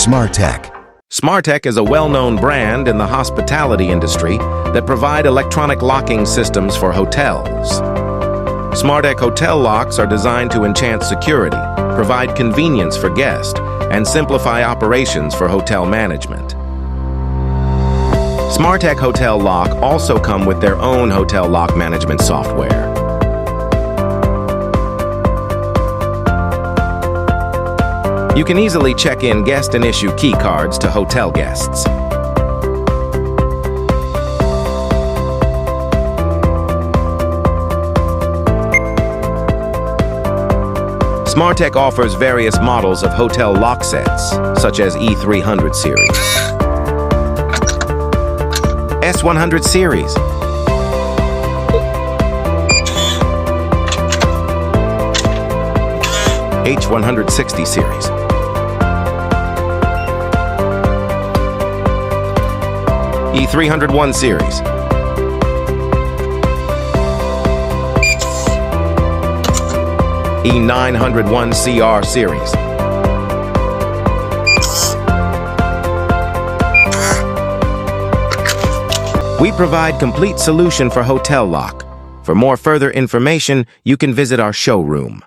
Smartech. Smartech is a well-known brand in the hospitality industry that provide electronic locking systems for hotels. Smartech hotel locks are designed to enhance security, provide convenience for guests, and simplify operations for hotel management. Smartech Hotel Lock also come with their own hotel lock management software. You can easily check in guest and issue key cards to hotel guests. Smartech offers various models of hotel lock sets, such as E300 series, S100 series, H160 series, E301 series, E901CR series. We provide complete solution for hotel lock. For more further information, you can visit our showroom.